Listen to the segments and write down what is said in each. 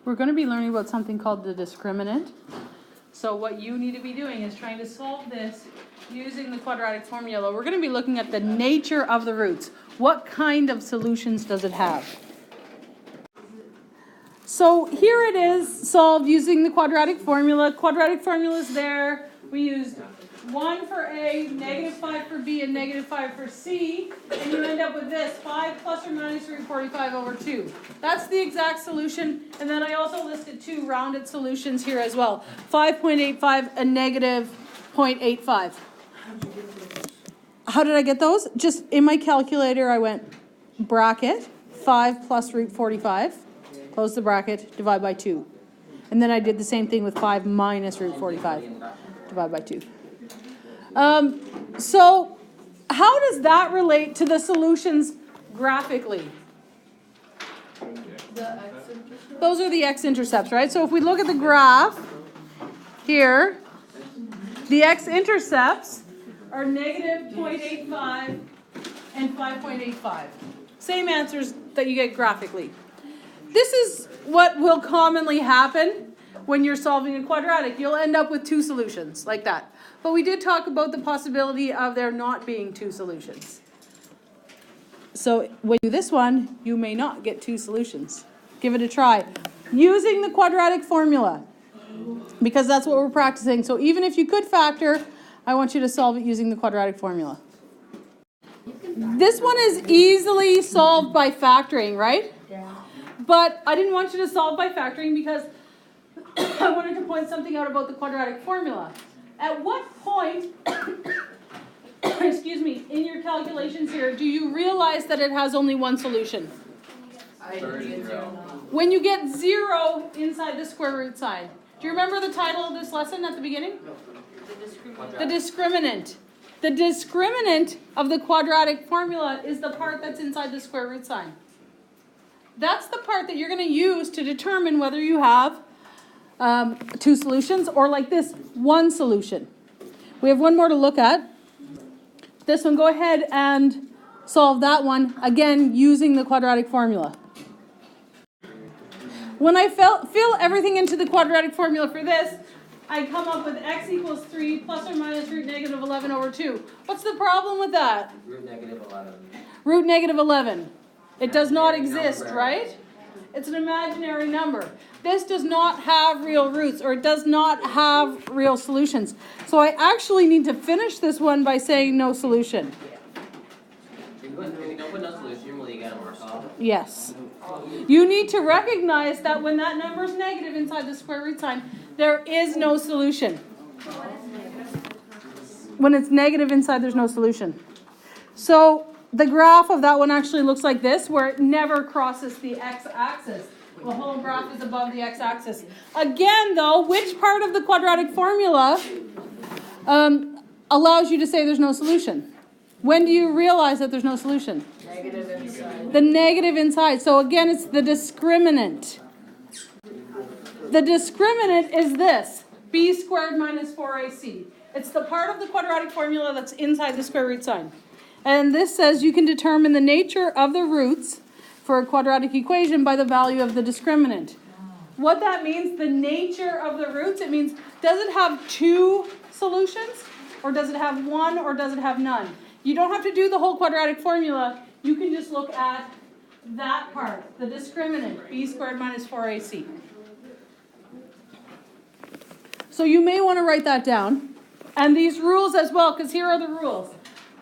We're going to be learning about something called the discriminant. So what you need to be doing is trying to solve this using the quadratic formula. We're going to be looking at the nature of the roots. What kind of solutions does it have? So here it is solved using the quadratic formula. Quadratic formula is there. We used 1 for A, -5 for B, and -5 for C. And you end up with this, 5 plus or minus root 45 over 2. That's the exact solution. And then I also listed 2 rounded solutions here as well. 5.85 and -0.85. How did I get those? Just in my calculator, I went bracket, 5 plus root 45. Close the bracket, divide by 2. And then I did the same thing with 5 minus root 45. Divide by 2. So how does that relate to the solutions graphically? Those are the x-intercepts, right? So if we look at the graph here, the x-intercepts are -0.85 and 5.85. Same answers that you get graphically. This is what will commonly happen when you're solving a quadratic. You'll end up with 2 solutions like that. But we did talk about the possibility of there not being 2 solutions. So when you do this one, you may not get 2 solutions. Give it a try. Using the quadratic formula, because that's what we're practicing. So even if you could factor, I want you to solve it using the quadratic formula. This one is easily solved by factoring, right? But I didn't want you to solve by factoring because I wanted to point something out about the quadratic formula. At what point, excuse me, in your calculations here, do you realize that it has only one solution? When you get 0 inside the square root sign. Do you remember the title of this lesson at the beginning? The discriminant. The discriminant of the quadratic formula is the part that's inside the square root sign. That's the part that you're going to use to determine whether you have 2 solutions or like this, 1 solution. We have one more to look at. This one, go ahead and solve that one, again, using the quadratic formula. When I fill everything into the quadratic formula for this, I come up with x equals 3 plus or minus root -11 over 2. What's the problem with that? Root -11. Root -11. It does not exist, right? It's an imaginary number. This does not have real roots, or it does not have real solutions. So I actually need to finish this one by saying no solution. If you don't put no solution, will you get a mark off? Yes. You need to recognize that when that number is negative inside the square root sign, there is no solution. When it's negative inside, there's no solution. So the graph of that one actually looks like this, where it never crosses the x-axis. The whole graph is above the x-axis. Again, though, which part of the quadratic formula allows you to say there's no solution? When do you realize that there's no solution? Negative inside. The negative inside. So again, it's the discriminant. The discriminant is this, b squared minus 4ac. It's the part of the quadratic formula that's inside the square root sign. And this says you can determine the nature of the roots for a quadratic equation by the value of the discriminant. What that means, the nature of the roots, it means, does it have 2 solutions? Or does it have 1? Or does it have none? You don't have to do the whole quadratic formula. You can just look at that part, the discriminant, b squared minus 4ac. So you may want to write that down. And these rules as well, because here are the rules.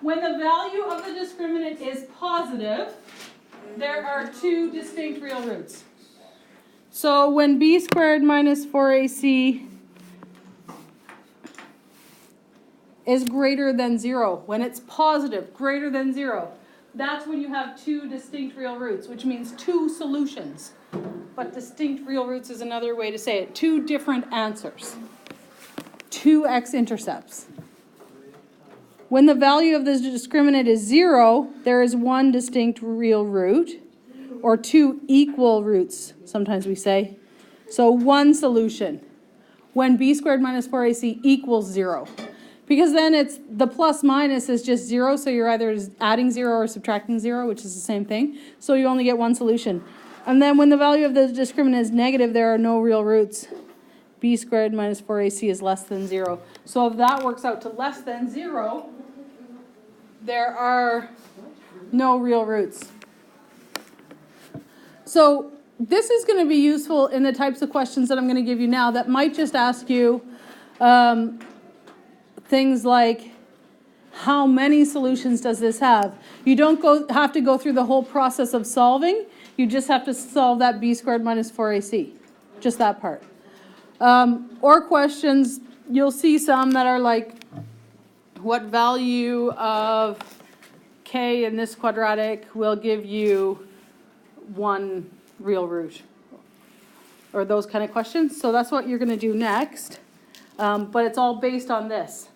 When the value of the discriminant is positive, there are 2 distinct real roots. So when b squared minus 4ac is greater than 0, when it's positive, greater than 0, that's when you have 2 distinct real roots, which means 2 solutions. But distinct real roots is another way to say it. 2 different answers. 2 x-intercepts. When the value of the discriminant is 0, there is 1 distinct real root, or 2 equal roots, sometimes we say. So 1 solution. When b squared minus 4ac equals 0. Because then it's the plus minus is just 0, so you're either adding 0 or subtracting 0, which is the same thing. So you only get 1 solution. And then when the value of the discriminant is negative, there are no real roots. B squared minus 4AC is less than 0. So if that works out to less than 0, there are no real roots. So this is going to be useful in the types of questions that I'm going to give you now that might just ask you things like, how many solutions does this have? You don't have to go through the whole process of solving. You just have to solve that B squared minus 4AC, just that part. Or questions, you'll see some that are like, what value of K in this quadratic will give you one real root? Or those kind of questions. So that's what you're going to do next. But it's all based on this.